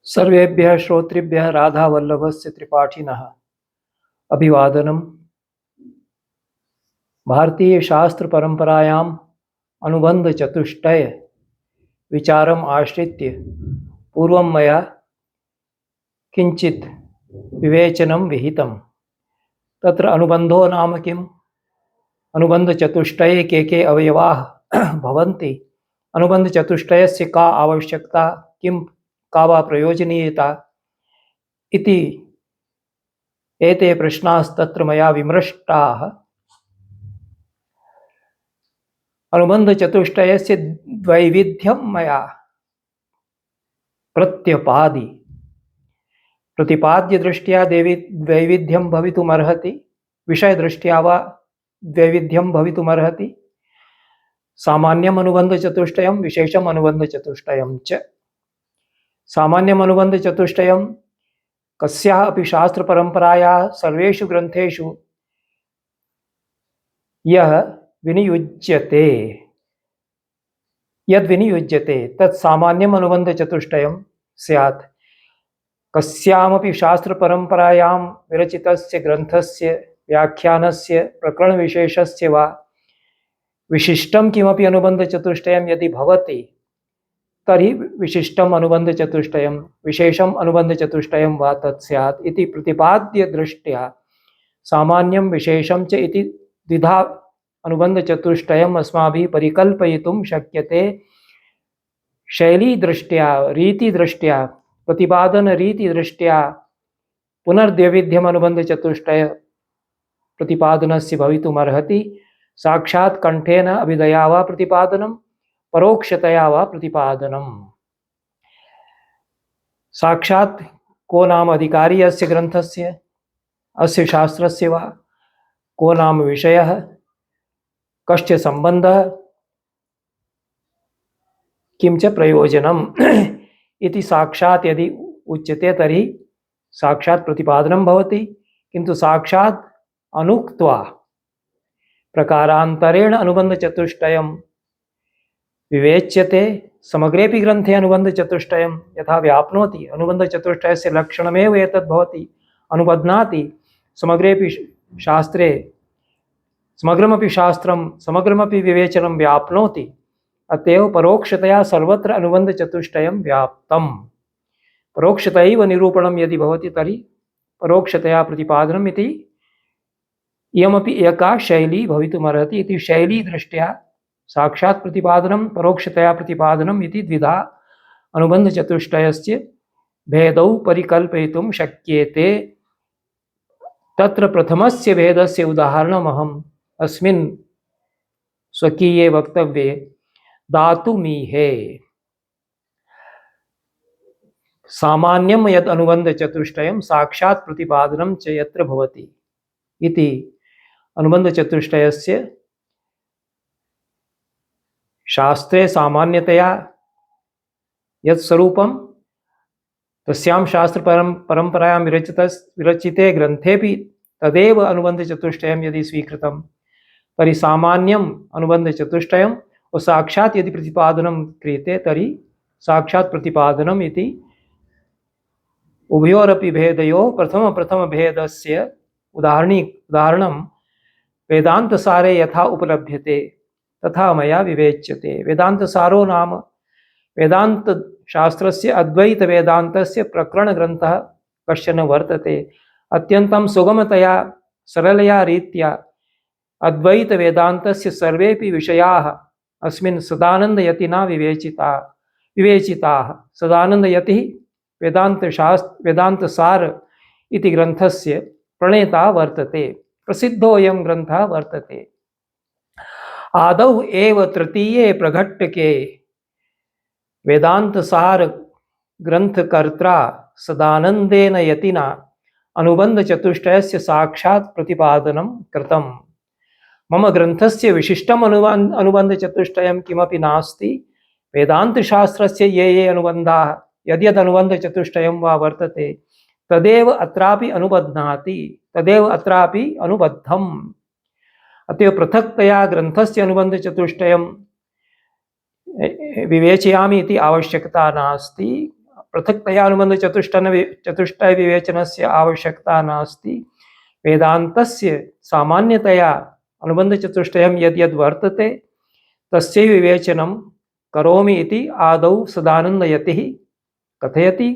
सर्वेभ्यः श्रोतृभ्यः राधावल्लभस्य त्रिपाठिनः अभिवादनम्। भारतीय शास्त्र परंपरायाम् अनुबंध चतुष्टय विचारम् आश्रित्य पूर्वं मया किंचित् विवेचनं विहितं। तत्र अनुबंधो नाम किम्, अनुबंध चतुष्टये के अवयवाः भवन्ति, अनुबंध चतुष्टयस्य का आवश्यकता, किं का वा प्रयोजनीयता इति एते प्रश्नास्तत्र मया विमृष्टाः। अनुबंध चतुष्टयस्य द्वैविध्यं मया प्रत्यपादि। प्रतिपाद्य दृष्ट्या द्वैविध्यं भवितुमर्हति, विषय दृष्ट्या वा द्वैविध्यं भवितुमर्हति। सामान्यम् अनुबंध चतुष्टयं, विशेषम् अनुबंध चतुष्टयं च। सामान्यम् अनुबंध चतुष्टयं कस्याः अपि शास्त्र परंपरायाः सर्वेषु ग्रंथेषु यः विनियुज्यते, यद् विनियुज्यते तत् सामान्यम् अनुबंध चतुष्टयं स्यात्। कस्यामपि शास्त्र परंपरायां विरचितस्य ग्रंथस्य व्याख्यानस्य प्रकरण विशेषस्य वा विशिष्टं किमपि अनुबंध चतुष्टयं यदि भवति तर्हि विशिष्टम् अनुबंध चतुष्टयं, विशेषम् अनुबंध चतुष्टयं वा तत् स्यात् इति प्रतिपाद्य दृष्ट्या सामान्यं विशेषं च इति द्विधा अनुबंध चतुष्टयम् अस्माभिः परिकल्पयितुं शक्यते। शैली दृष्ट्या, रीति दृष्ट्या, प्रतिपादन रीति दृष्ट्या पुनर्द्वैविध्यम् अनुबंध चतुष्टय प्रतिपादनस्य भवितुमर्हति। साक्षात् कंठेन अभिधया वा प्रतिपादनं, परोक्षतया वा प्रतिपादनम्। साक्षात् को नाम अधिकारी अस्य ग्रंथस्य, अस्य शास्त्रस्य वा, को नाम विषयः, कश्च संबंधः, किं च प्रयोजनम् इति साक्षात् यदि उच्यते तर्हि साक्षात् प्रतिपादनं भवति। किंतु साक्षात् अनुक्त्वा प्रकारान्तरेण अनुबंध चतुष्टयं विवेच्यते। समग्रेपि ग्रंथे अनुबंध चतुष्टयं यथा व्याप्नोति, अनुबंध चतुष्टयस्य लक्षणमेव एतद् भवति, अनुबध्नाति। समग्रेपि शास्त्रे समग्रमपि शास्त्रं, समग्रमपि विवेचनं व्याप्नोति। अतएव परोक्षतया सर्वत्र अनुबंध चतुष्टयं व्याप्तम्। परोक्षतैव निरूपणं यदि भवति तर्हि परोक्षतया प्रतिपादनम् इति इयमपि एका शैली भवितुमर्हति। इति शैली दृष्ट्या साक्षात् प्रतिपादनं, परोक्षतया प्रतिपादनम् इति द्विधा अनुबंध चतुष्टयस्य भेदौ परिकल्पयितुं शक्येते। तत्र प्रथमस्य भेदस्य उदाहरणमहम् अस्मिन् स्वकीये वक्तव्ये दातुमीहे। सामान्यं यद् अनुबंध चतुष्टयं साक्षात् प्रतिपादनं च यत्र भवति इति अनुबंध चतुष्टयस्य शास्त्रे सामान्यतया यत् स्वरूपं तस्यां शास्त्र परंपरायां विरचिते ग्रंथेपि तदेव अनुबंध चतुष्टयं यदि स्वीकृतं तर्हि सामान्यम् अनुबंध चतुष्टयं और साक्षात् यदि प्रतिपादनं क्रियते तर्हि साक्षात् प्रतिपादनम् इति उभयोरपि भेदयोः प्रथम भेदस्य उदाहरणं वेदान्तसारे यथा उपलभ्यते तथा मया विवेच्यते। वेदान्तसारो नाम वेदान्तशास्त्रस्य अद्वैत वेदान्तस्य प्रकरणग्रन्थः कश्चन वर्तते। अत्यन्तं सुगमतया सरलया रीत्या अद्वैत वेदान्तस्य सर्वेपि विषयाः अस्मिन् सदानन्दयतिना विवेचिताः। सदानन्दयतिः वेदान्तसार इति ग्रन्थस्य प्रणेता वर्तते, प्रसिद्धोऽयं ग्रन्थः वर्तते। आदौ एव तृतीये प्रघट्टके वेदान्तसार ग्रंथकर्त्रा सदानंदेन यतिना अनुबंध चतुष्टयस्य साक्षात् प्रतिपादनं कृतम्। मम ग्रंथस्य विशिष्टम् अनुबंध चतुष्टयं किमपि नास्ति। वेदान्तशास्त्रस्य ये अनुबन्धाः यद्यद् अनुबंध चतुष्टयं वा वर्तते तदेव अत्रापि अनुबध्नाति, तदेव अत्रापि अनुबद्धम्। अतएव पृथक्तया ग्रंथस्य अनुबंध चतुष्टयं विवेचयामि इति आवश्यकता नास्ति। पृथक्तया चतुष्टय विवेचनस्य आवश्यकता नास्ति। वेदान्तस्य सामान्यतया अनुबन्धचतुष्टयं यद्यद् वर्तते तस्य विवेचनं करोमि इति आदौ सदानन्दयतिः कथयति।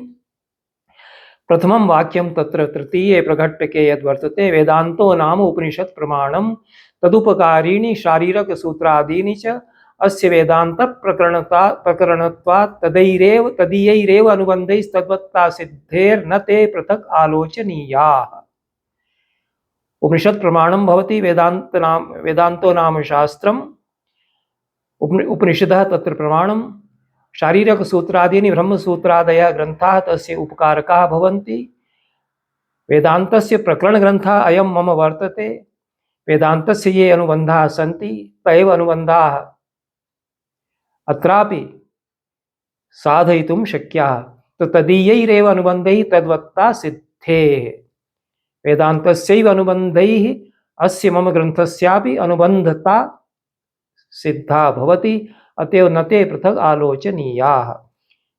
प्रथमं वाक्यं तत्र तृतीये प्रकट्यके यद्वर्तते वेदान्तो नाम उपनिषत् प्रमाणं तदुपकारीणि शारीरकसूत्रादीनि च अस्य वेदान्त प्रकरणत्वात् तदीयैरेव अनुबन्धैस्तद्वत्ता सिद्धेर्न ते पृथक् आलोचनीयाः। उपनिषत् प्रमाणं भवति वेदान्तो नाम शास्त्रम्, उपनिषदः तत्र प्रमाणं, शारीरकसूत्रादीनि ब्रह्मसूत्रादयः ग्रन्थाः तस्य उपकारकाः भवन्ति। वेदान्तस्य प्रकरणग्रन्थः अयं मम वर्तते। वेदान्तस्य ये अनुबन्धाः सन्ति तैव अनुबन्धाः अत्रापि साधयितुं शक्याः। तो तदीयैरेव अनुबन्धैः तद्वत्ता सिद्धेः। वेदान्तस्यैव अनुबन्धैः अस्य मम ग्रन्थस्यापि अनुबन्धता सिद्धा भवति। अतएव न ते पृथक् आलोचनीयाः।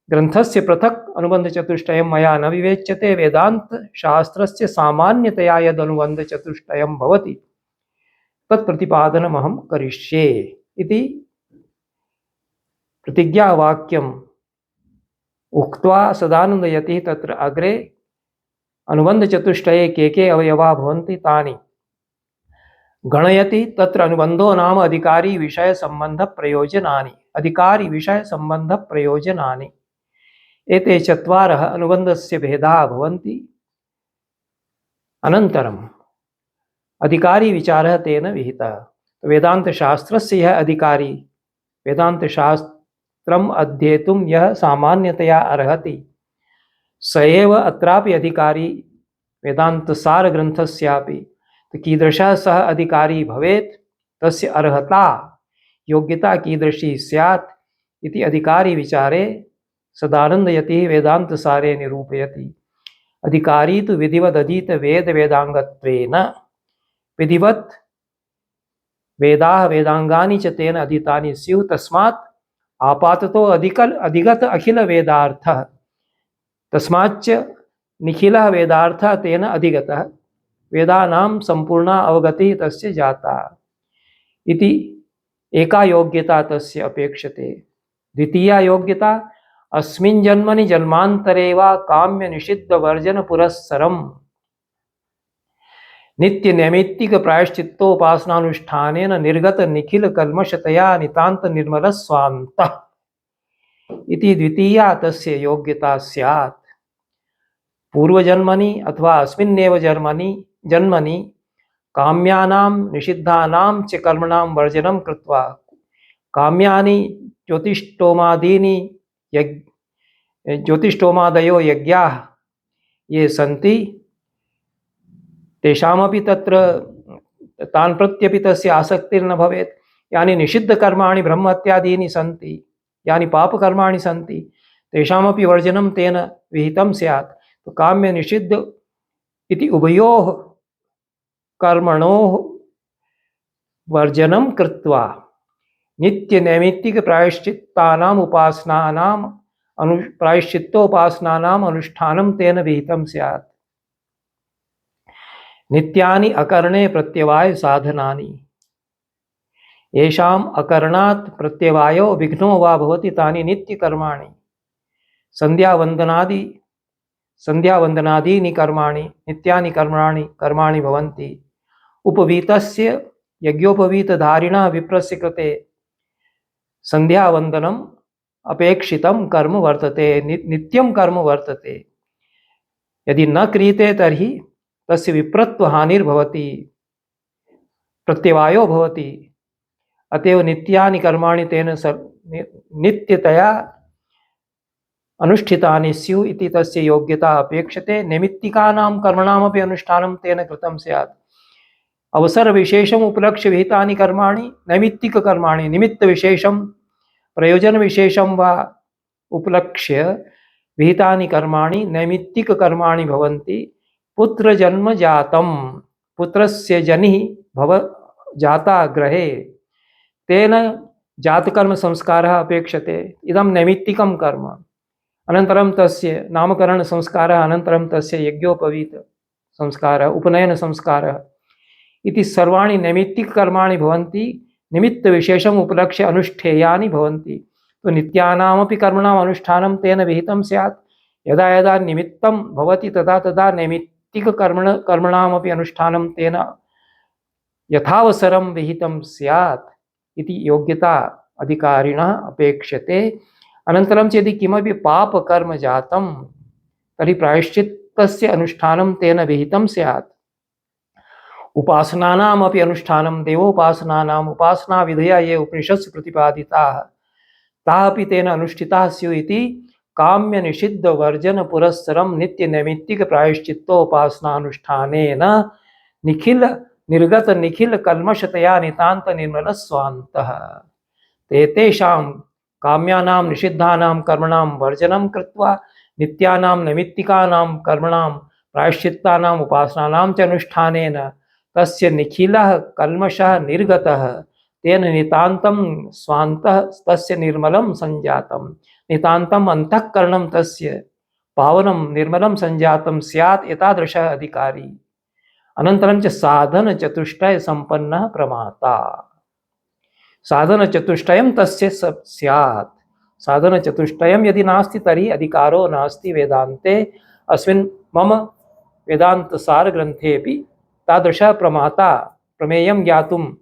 ग्रन्थस्य पृथक् अनुबन्धचतुष्टयं मया न विवेच्यते। वेदान्तशास्त्रस्य सामान्यतया यदनुबन्धचतुष्टयं भवति तत्प्रतिपादनमहं करिष्ये इति प्रतिज्ञावाक्यम् उक्त्वा सदानन्दयतिः तत्र अग्रे अनुबन्धचतुष्टये के अवयवा भवन्ति तानि गणयति। तत्र अनुबन्धो नाम अधिकारी विषय संबंध प्रयोजनानि। अधिकारी विषय संबंध प्रयोजनानि एते चत्वारः अनुबन्धस्य भेदाः भवन्ति। अनन्तरम् अधिकारी विचारः तेन विहितः। वेदान्तशास्त्रस्य यः अधिकारी वेदान्तशास्त्रम् अध्येतुं यः सामान्यतया अर्हति स एव अत्रापि अधिकारी वेदान्तसारग्रन्थस्यापि। तो कीदृशः सः अधिकारी भवेत्, तस्य अर्हता योग्यता कीदृशी स्यात् इति अधिकारी विचारे सदानन्दयतिः वेदान्तसारे निरूपयति। अधिकारी तु विधिवदधीत वेद वेदांगत्वेन। विधिवत् वेदाः वेदांगानि च तेन अधीतानि स्युः। तस्मात् आपाततो अधिगत अखिल वेदार्थः। तस्माच्च निखिलः वेदार्थः तेन अधिगतः। वेदानां संपूर्णा अवगतिः तस्य जाता इति एका योग्यता तस्य अपेक्षते। द्वितीया योग्यता अस्मिन् जन्मनि जन्मान्तरे वा काम्य निषिद्ध वर्जन पुरस्सरम् नित्य नैमित्तिक प्रायश्चित्तोपासनानुष्ठानेन निर्गत निखिल कल्मषतया नितान्त निर्मल स्वान्तः इति द्वितीया तस्य योग्यता स्यात्। पूर्वजन्मनि अथवा अस्मिन्नेव जन्मनि काम्यानां निषिद्धानां च कर्मणां वर्जनं कृत्वा काम्यानि ज्योतिष्टोमादयो यज्ञाः ये सन्ति तेषामपि तत्र तान् प्रत्यपि तस्य आसक्तिर्न भवेत्। यानि निषिद्धकर्माणि ब्रह्महत्यादीनि सन्ति, यानि पापकर्माणि सन्ति तेषामपि वर्जनं तेन विहितं स्यात्। तो काम्य निषिद्ध इति उभयोः कर्मणोः वर्जनं कृत्वा नित्य नैमित्तिक प्रायश्चित्तोपासनानाम् अनुष्ठानं तेन विहितं स्यात्। नित्यानि अकरणे प्रत्यवाय साधनानि येषाम् अकरणात् प्रत्यवायो विघ्नो वा भवति तानि नित्यकर्माणि संध्यावन्दनादीनि कर्माणि नित्यानि कर्माणि भवन्ति। उपवीतस्य यज्ञोपवीतधारिणः विप्रस्य कृते संध्यावन्दनम् अपेक्षितं कर्म वर्तते, नित्यं कर्म वर्तते। यदि न क्रियते तर्हि तस्य विप्रत्वहानिर्भवति, प्रत्यवायो भवति। अतएव नित्यानि कर्माणि तेन नित्यतया अनुष्ठितानि स्युः इति तस्य योग्यता अपेक्षते। नैमित्तिकानां कर्मणामपि अनुष्ठानं तेन कृतं स्यात्। अवसरविशेषम् उपलक्ष्य विहितानि कर्माणि नैमित्तिककर्माणि, निमित्तविशेषं प्रयोजनविशेषं वा उपलक्ष्य विहितानि कर्माणि नैमित्तिककर्माणि भवन्ति। पुत्रजन्म जातं, पुत्रस्य जनिः जाता गृहे तेन जातकर्म संस्कारः अपेक्षते। इदं नैमित्तिकं कर्म। अनन्तरं तस्य नामकरणसंस्कारः, अनन्तरं तस्य यज्ञोपवीतसंस्कारः, उपनयनसंस्कारः इति सर्वाणि नैमित्तिककर्माणि भवन्ति, निमित्तविशेषम् उपलक्ष्य अनुष्ठेयानि भवन्ति। तो नित्यानामपि कर्मणाम् अनुष्ठानं तेन विहितं स्यात्। यदा यदा निमित्तं भवति तदा तदा नैमित्तिककर्मणामपि अनुष्ठानं तेन यथावसरं विहितं स्यात् इति योग्यता अधिकारिणः अपेक्षते। अनन्तरं यदि किमपि पापकर्म जातं तर्हि प्रायश्चित्तस्य अनुष्ठानं तेन विहितं स्यात्। उपासनानामपि अनुष्ठानं, देवोपासनानाम् उपासनाविधयः ये उपनिषत्सु प्रतिपादिताः ताः अपि तेन अनुष्ठिताः स्युः इति काम्यनिषिद्धवर्जनपुरस्सरं नित्यनैमित्तिकप्रायश्चित्तोपासनानुष्ठानेन निखिलकल्मषतया नितान्तनिर्मलस्वान्तः। तेषां काम्यानां निषिद्धानां कर्मणां वर्जनं कृत्वा नित्यानां नैमित्तिकानां कर्मणां प्रायश्चित्तानाम् उपासनानां च अनुष्ठानेन तस्य निखिलः कल्मषः निर्गतः, तेन नितान्तं स्वान्तः तस्य निर्मलं सञ्जातं, नितान्तम् अन्तःकरणं तस्य पावनं निर्मलं सञ्जातं स्यात् एतादृशः अधिकारी। अनन्तरं च साधनचतुष्टयसम्पन्नः प्रमाता। साधनचतुष्टयं तस्य स्यात्। साधनचतुष्टयं यदि नास्ति तर्हि अधिकारो नास्ति वेदान्ते। अस्मिन् मम वेदान्तसारग्रन्थेऽपि तादृशः प्रमाता प्रमेयं ज्ञातुं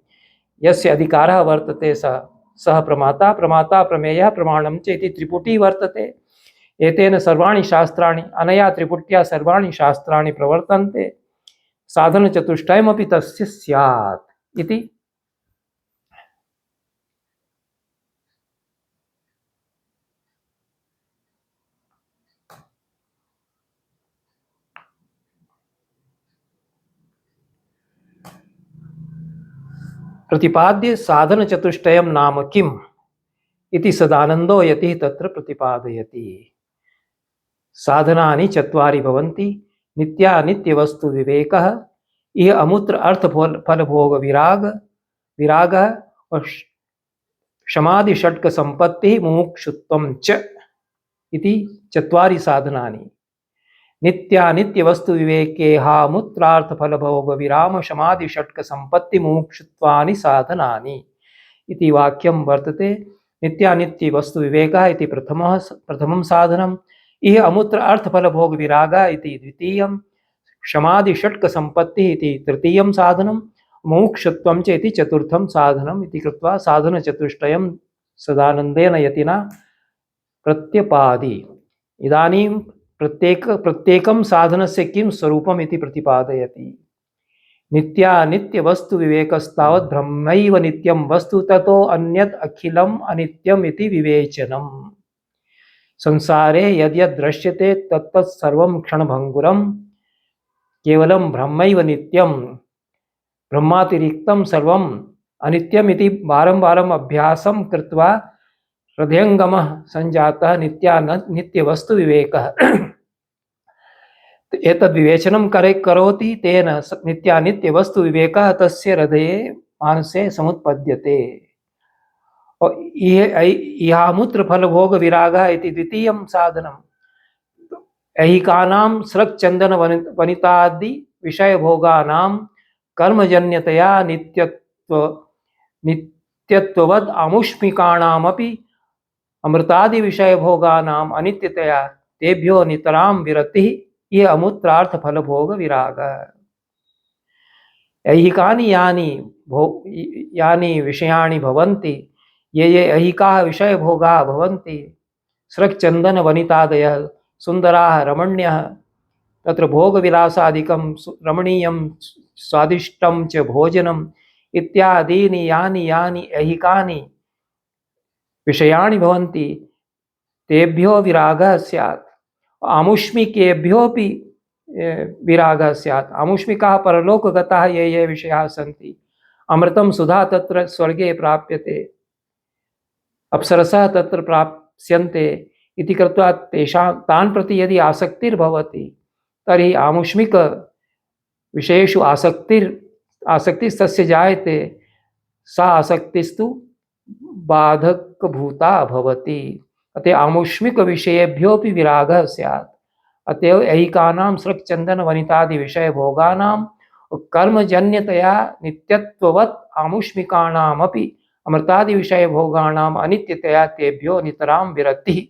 यस्य अधिकारः वर्तते सः प्रमाता। प्रमाता प्रमेयः प्रमाणं च इति त्रिपुटी वर्तते। एतेन सर्वाणि शास्त्राणि, अनया त्रिपुट्या सर्वाणि शास्त्राणि प्रवर्तन्ते। साधनचतुष्टयमपि तस्य स्यात् इति। प्रतिपाद्य साधनचतुष्टयं नाम किम् इति सदानन्दो यतिः तत्र प्रतिपादयति। साधनानि चत्वारि भवन्ति। नित्यानित्यवस्तुविवेकः, इह अमुत्र अर्थफलभोगविरागः और क्षमादिषट्कसम्पत्तिः मुमुक्षुत्वं च इति चत्वारि साधनानि। नित्यानित्यवस्तुविवेके हामुत्रार्थफलभोगविराम क्षमादिषट्कसम्पत्तिमुमुक्षुत्वानि साधनानि इति वाक्यं वर्तते। नित्यानित्यवस्तुविवेकः इति प्रथमं साधनम्, इह अमुत्र अर्थफलभोगविरागः इति द्वितीयं, क्षमादिषट्कसम्पत्तिः इति तृतीयं साधनं, मुमुक्षुत्वं च इति चतुर्थं साधनम् इति कृत्वा साधनचतुष्टयं सदानन्देन यतिना प्रत्यपादि। इदानीं प्रत्येकं साधनस्य किं स्वरूपम् इति प्रतिपादयति। नित्यानित्यवस्तुविवेकस्तावत् ब्रह्मैव नित्यं वस्तु ततो अन्यत् अखिलम् अनित्यम् इति विवेचनम्। संसारे यद्यद् दृश्यते तत्तत् सर्वं क्षणभङ्गुरं, केवलं ब्रह्मैव नित्यं, ब्रह्मातिरिक्तं सर्वम् अनित्यम् इति वारं अभ्यासं कृत्वा हृदयङ्गमः सञ्जातः नित्यवस्तुविवेकः। एतद्विवेचनं करोति तेन नित्यानित्यवस्तुविवेकः तस्य हृदये मानसे समुत्पद्यते। इहामुत्रफलभोगविरागः इति द्वितीयं साधनम्। ऐहिकानां स्रक्चन्दनवनितादि विषयभोगानां कर्मजन्यतया नित्यत्ववद् आमुष्मिकाणामपि अमृतादिविषयभोगानाम् अनित्यतया तेभ्यो नितरां विरतिः, ये अमुत्रार्थफलभोगविरागः। ऐहिकानि यानि विषयाणि भवन्ति, ये ऐहिकाः विषयभोगाः भवन्ति, स्रक्चन्दनवनितादयः सुन्दराः रमण्यः, तत्र भोगविलासादिकं रमणीयं स्वादिष्टं च भोजनम् इत्यादीनि यानि ऐहिकानि विषयाणि भवन्ति तेभ्यो विरागः स्यात्। आमुष्मिकेभ्योऽपि विरागः स्यात्। आमुष्मिकाः परलोकगताः ये विषयाः सन्ति, अमृतं सुधा तत्र स्वर्गे प्राप्यते, अप्सरसः तत्र प्राप्स्यन्ते इति कृत्वा तान् प्रति यदि आसक्तिर्भवति तर्हि आमुष्मिकविषयेषु आसक्तिस्तस्य जायते, सा आसक्तिस्तु बाधकभूता भवति। अतः आमुष्मिकविषयेभ्योऽपि विरागः स्यात्। अतएव ऐहिकानां सृक्चन्दनवनितादिविषयभोगानां कर्मजन्यतया नित्यत्ववत् आमुष्मिकाणामपि अमृतादिविषयभोगानाम् अनित्यतया तेभ्यो नितरां विरक्तिः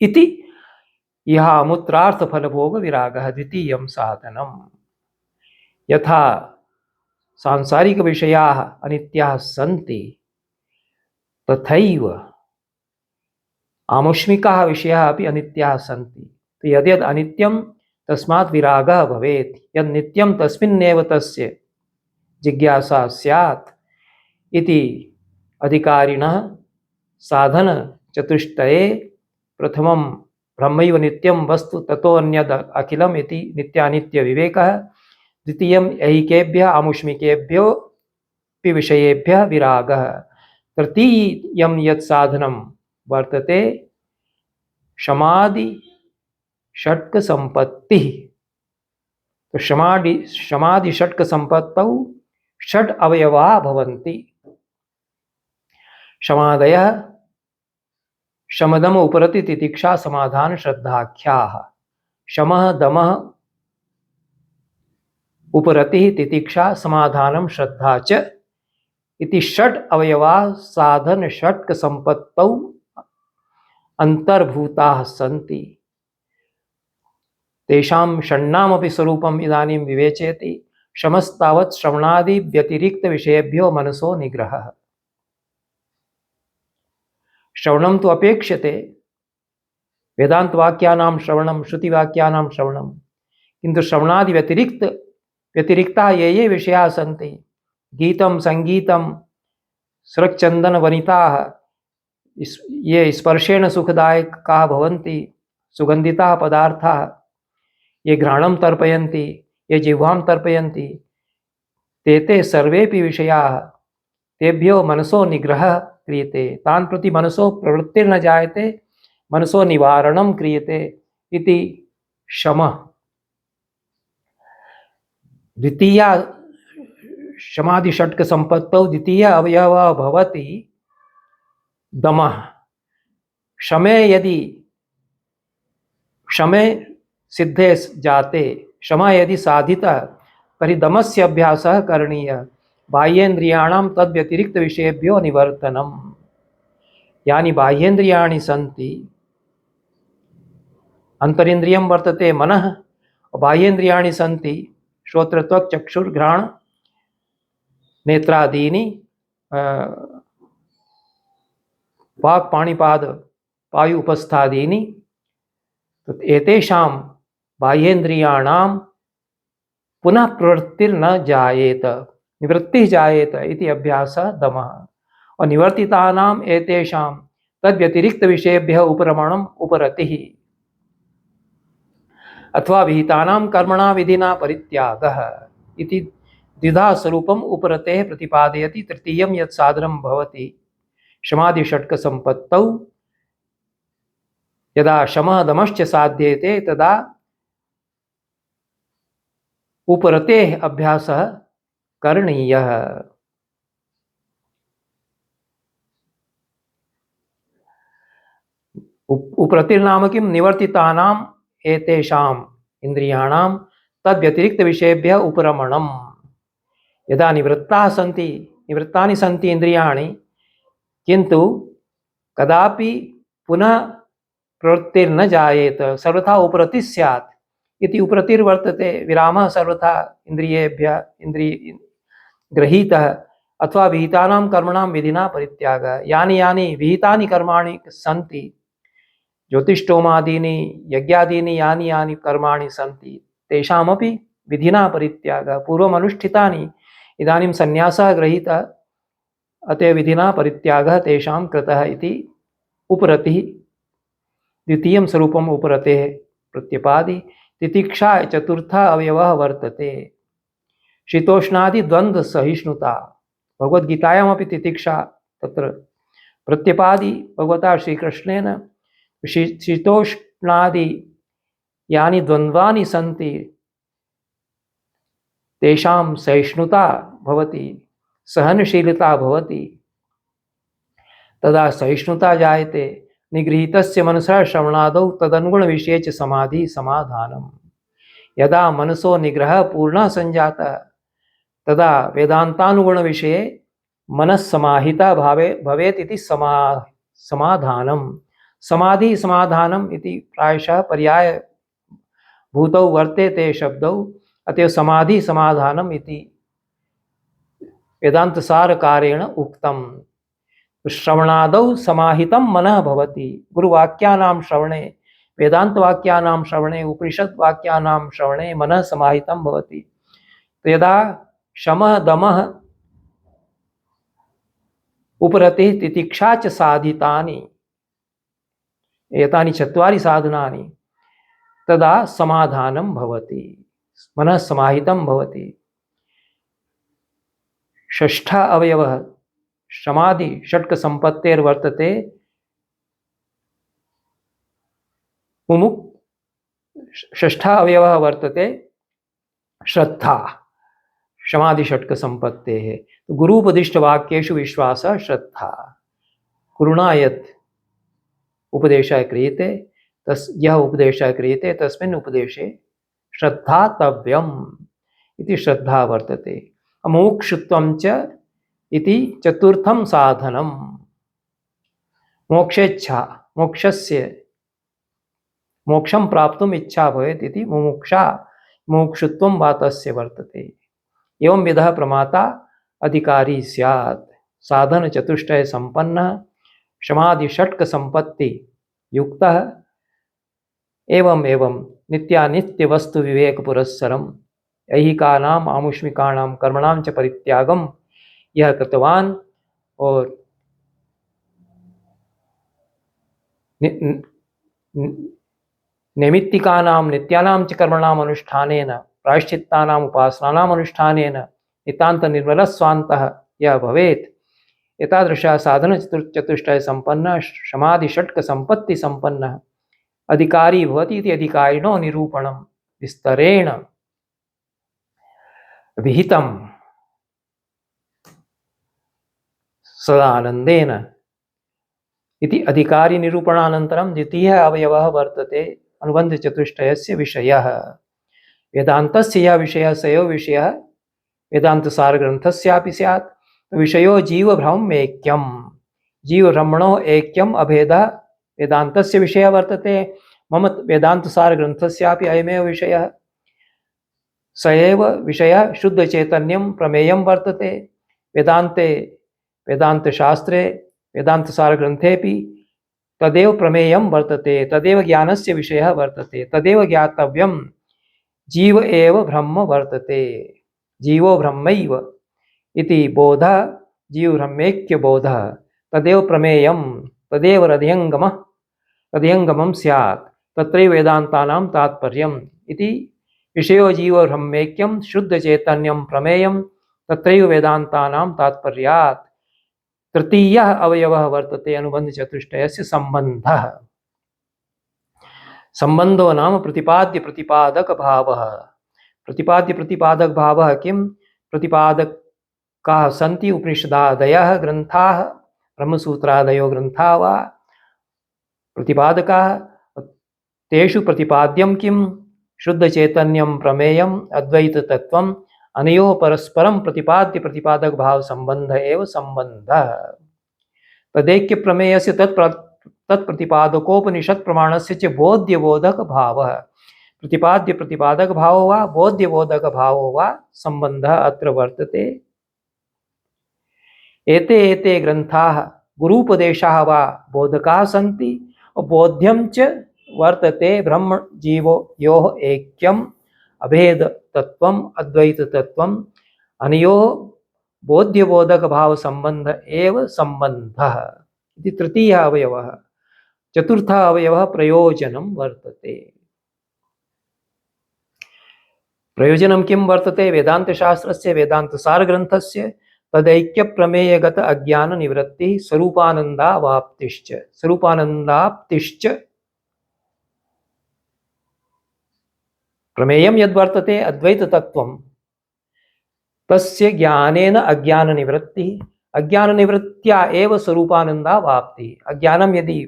इति यह अमुत्रार्थफलभोगविरागः द्वितीयं साधनम्। यथा सांसारिकविषयाः अनित्याः सन्ति तथैव आमुष्मिकाः विषयाः अपि अनित्याः सन्ति। तो यद्यद् अनित्यं तस्मात् विरागः भवेत्, यद् नित्यं तस्मिन्नेव तस्य जिज्ञासा स्यात् इति अधिकारिणः साधनचतुष्टये प्रथमं ब्रह्मैव नित्यं वस्तु ततोऽन्यद् अखिलम् इति नित्यानित्यविवेकः, द्वितीयं ऐहिकेभ्यः आमुष्मिकेभ्योऽपि विषयेभ्यः विरागः, तृतीयं यत् साधनं वर्तते शमादि षट्क संपत्तिः। तो शमादि षट्क संपत्तौ षड् अवयवाः भवन्ति। शमादयः शमदम उपरति तितिक्षा समाधान श्रद्धाख्याः। शमः दमः उपरतिः तितिक्षा समाधानं श्रद्धा च इति षड् अवयवाः साधन षट्क संपत्तौ अंतर्भूताः सन्ति। तेषां षण्णामपि स्वरूपम् इदानीं विवेचयति। शमस्तावत् श्रवणादि व्यतिरिक्त विषयेभ्यो मनसो निग्रहः। श्रवणं तु अपेक्ष्यते, वेदान्तवाक्यानां श्रवणं, श्रुतिवाक्यानां श्रवणं, किन्तु श्रवणादि व्यतिरिक्ताः ये विषयाः सन्ति, गीतं संगीतं स्रक्चन्दनवनिताः, ये स्पर्शेण सुखदायकाः भवन्ति, सुगन्धिताः पदार्थाः, ये घ्राणं तर्पयन्ति, ये जिह्वां तर्पयन्ति, ते सर्वेपि विषयाः तेभ्यो मनसो निग्रहः क्रियते। तान् प्रति मनसो प्रवृत्तिर्न जायते, मनसो निवारणं क्रियते इति शमः। द्वितीया शमादिषट्क संपत्तौ द्वितीय अवयवः भवति दमः। शमे यदि क्षमे सिद्धे जाते, क्षमा यदि साधितः तर्हि दमस्य अभ्यासः करणीयः। बाह्येन्द्रियाणां तद्व्यतिरिक्त विषयेभ्यो निवर्तनम्। यानि बाह्येन्द्रियाणि सन्ति, अंतरिन्द्रियं वर्तते मनः, बाह्येन्द्रियाणि सन्ति श्रोत्र त्वक् चक्षुर्घ्राण नेत्रादीनि, वाक् पाणिपाद पायु उपस्थादीनि। एतेषां बाह्येन्द्रियाणां पुनः प्रवृत्तिर्न जायेत, निवृत्तिः जायेत इति अभ्यासः दमः। और निवर्तितानां एतेषां तद्व्यतिरिक्त विषयेभ्यः उपरमणम् उपरतिः अथवा विहितानां कर्मणां विधिना परित्यागः इति द्विधा स्वरूपम् उपरतेः प्रतिपादयति। तृतीयं यत् साधनं भवति शमादिषट्क संपत्तौ यदा शमः दमश्च साध्यते तदा उपरतेः अभ्यासः करणीयः। उपरतिर्नाम किं? निवर्तितानाम् एतेषाम् इन्द्रियाणां तद्व्यतिरिक्त विषयेभ्यः उपरमणम्। यदा निवृत्तानि सन्ति इन्द्रियाणि, किन्तु कदापि पुनः प्रवृत्तिर्न जायेत, सर्वथा उपरतिः स्यात् इति उपरतिर्वर्तते। विरामः सर्वथा इन्द्रियेभ्यः गृहीतः अथवा विहितानां कर्मणां विधिना परित्यागः। यानि यानि विहितानि कर्माणि सन्ति, ज्योतिष्टोमादीनि यज्ञादीनि यानि यानि कर्माणि सन्ति, तेषामपि विधिना परित्यागः। पूर्वमनुष्ठितानि इदानीं सन्यासः गृहीतः, अतः विधिना परित्यागः तेषां कृतः इति उपरतिः द्वितीयं स्वरूपम् उपरतेः प्रत्यपादि। तितिक्षा चतुर्था अवयवः वर्तते शीतोष्णादिद्वन्द्वसहिष्णुता। भगवद्गीतायामपि तितिक्षा तत्र प्रत्यपादि भगवता श्रीकृष्णेन। शीतोष्णादि यानि द्वन्द्वानि सन्ति तेषां सहिष्णुता भवति, सहनशीलता भवति, तदा सहिष्णुता जायते। निगृहीतस्य मनसः श्रवणादौ तदनुगुणविषये च समाधि समाधानम्। यदा मनसो निग्रहः पूर्णः सञ्जातः तदा वेदान्तानुगुणविषये मनः समाहिता भवेत् इति समाधानम्। समाधि समाधानम् इति प्रायशः पर्याय भूतौ वर्तेते शब्दौ, अतएव समाधि समाधानम् इति वेदान्तसारकारेण उक्तम्। श्रवणादौ समाहितं मनः भवति। गुरुवाक्यानां श्रवणे, वेदान्तवाक्यानां श्रवणे, उपनिषद्वाक्यानां श्रवणे मनः समाहितं भवति। तो यदा शमः दमः उपरतिः तितिक्षा च साधितानि एतानि चत्वारि साधनानि तदा समाधानं भवति, मनः समाहितं भवति। षष्ठः अवयवः समाधि षट्क संपत्तेर्वर्तते षष्ठः अवयवः वर्तते श्रद्धा समाधि षट्क संपत्तेः। गुरूपदिष्ट वाक्येषु विश्वासः श्रद्धा। गुरुणा यत् उपदेशः क्रियते यः उपदेशः क्रियते तस्मिन् उपदेशे श्रद्धातव्यम् इति श्रद्धा वर्तते। मोक्षत्वं च इति चतुर्थं साधनम्। मोक्षेच्छा, मोक्षस्य मोक्षं प्राप्तुम् इच्छा भवेत् इति मुमुक्षा मोक्षत्वं वा तस्य वर्तते। एवं विधः प्रमाता अधिकारी स्यात्। साधन चतुष्टय संपन्नः समाधि षट्क संपत्ति युक्तः एवं नित्यानित्य वस्तु विवेक पुरस्सरम् ऐहिकानाम् आमुष्मिकाणां कर्मणां च परित्यागं यह कृतवान और नैमित्तिकानां नित्यानां च कर्मणाम् अनुष्ठानेन प्रायश्चित्तानाम् उपासनानाम् अनुष्ठानेन नितान्त निर्मलस्वान्तः यः भवेत् एतादृशः साधन चतुष्टय संपन्नः समाधि षट्क संपत्ति संपन्नः अधिकारी भवति इति अधिकारिणो निरूपणं विस्तरेण विहितं सदानन्देन इति अधिकारी निरूपणानन्तरं द्वितीयः अवयवः वर्तते अनुबन्ध चतुष्टयस्य विषयः। वेदान्तस्य यः विषयः स एव विषयः वेदान्तसारग्रन्थस्यापि स्यात्। विषयो जीवब्रह्मैक्यं, जीवब्रह्मणो ऐक्यम् अभेदः वेदान्तस्य विषयः वर्तते। मम वेदान्तसारग्रन्थस्यापि अयमेव विषयः। स एव विषयः शुद्धचैतन्यं प्रमेयं वर्तते। वेदान्ते वेदान्तशास्त्रे वेदान्तसारग्रन्थेऽपि तदेव प्रमेयं वर्तते, तदेव ज्ञानस्य विषयः वर्तते, तदेव ज्ञातव्यं। जीव एव ब्रह्म वर्तते, जीवो ब्रह्मैव इति बोधः, जीवब्रह्मैक्यबोधः तदेव प्रमेयं, तदेव हृदयङ्गमं स्यात्। तत्रैव वेदान्तानां तात्पर्यम् इति विषयो जीवब्रह्मैक्यं शुद्धचैतन्यं प्रमेयं तत्रैव वेदान्तानां तात्पर्यात्। तृतीयः अवयवः वर्तते अनुबन्ध चतुष्टयस्य सम्बन्धः। सम्बन्धो नाम प्रतिपाद्य प्रतिपादक भावः। प्रतिपाद्य प्रतिपादक भावः किं? प्रतिपादकाः सन्ति उपनिषदादयः ग्रन्थाः, ब्रह्मसूत्रादयो ग्रन्थाः वा प्रतिपादकाः। तेषु प्रतिपाद्यं किं? शुद्धचैतन्यं प्रमेयम् अद्वैततत्त्वम्। अनयोः परस्परं प्रतिपाद्य प्रतिपादक भाव संबंध एव संबंधः। तदैक्य प्रमेयस्य तत्प्रतिपादकोपनिषत् प्रमाणस्य च बोध्यबोधक भावः। प्रतिपाद्य प्रतिपादक भावो वा बोध्यबोधक भावो वा संबंधः अत्र वर्तते। एते ग्रन्थाः गुरूपदेशाः वा बोधकाः सन्ति। बोध्यं च वर्तते ब्रह्म जीवयोः ऐक्यम् अभेद तत्वम् अद्वैत तत्वम्। अनयोः बोध्यबोधक भाव संबंध एव संबंधः इति तृतीयः अवयवः। चतुर्थः अवयवः प्रयोजनं वर्तते। प्रयोजनं किं वर्तते? वेदान्तशास्त्रस्य वेदान्तसारग्रन्थस्य तदैक्यप्रमेयगत अज्ञाननिवृत्तिः स्वरूपानन्दावाप्तिश्च। स्वरूपानन्दाप्तिश्च प्रमेयं यद्वर्तते अद्वैततत्त्वं तस्य ज्ञानेन अज्ञाननिवृत्तिः। अज्ञाननिवृत्त्या एव स्वरूपानन्दावाप्तिः। अज्ञानं यदि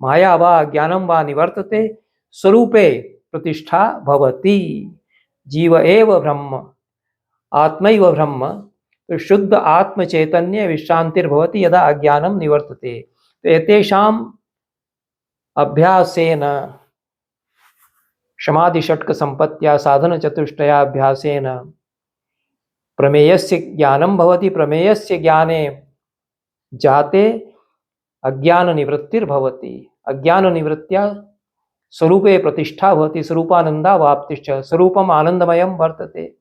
माया वा ज्ञानं वा निवर्तते स्वरूपे प्रतिष्ठा भवति। जीव एव ब्रह्म, आत्मैव ब्रह्म। तो शुद्ध आत्म चैतन्य विश्रांतिर्भवति यदा अज्ञानं निवर्तते। तो एतेषाम् अभ्यासेन समाधिषट्क संपत्त्या साधन चतुष्टयाभ्यासेन प्रमेयस्य ज्ञानं भवति। प्रमेयस्य ज्ञाने जाते अज्ञान निवृत्तिर्भवति। अज्ञान निवृत्त्या स्वरूपे प्रतिष्ठा भवति। स्वरूपानन्दावाप्तिश्च। स्वरूपम् आनन्दमयं वर्तते।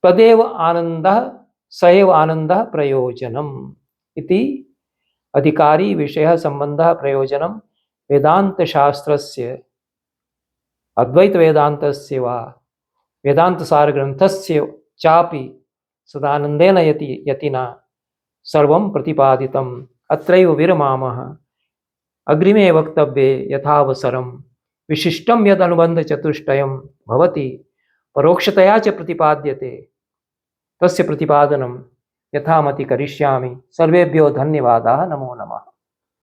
तदेव आनन्दः, स एव आनन्दः प्रयोजनम् इति अधिकारी विषयः संबन्धः प्रयोजनं वेदान्तशास्त्रस्य, अद्वैत वेदान्तस्य वा वेदान्तसारग्रन्थस्य चापि सदानन्देन यतिना सर्वं प्रतिपादितम्। अत्रैव विरमामः। अग्रिमे वक्तव्ये यथावसरं विशिष्टं यदनुबन्धचतुष्टयं भवति परोक्षतया च प्रतिपाद्यते तस्य प्रतिपादनं यथामति करिष्यामि। सर्वेभ्यो धन्यवादाः। नमो नमः।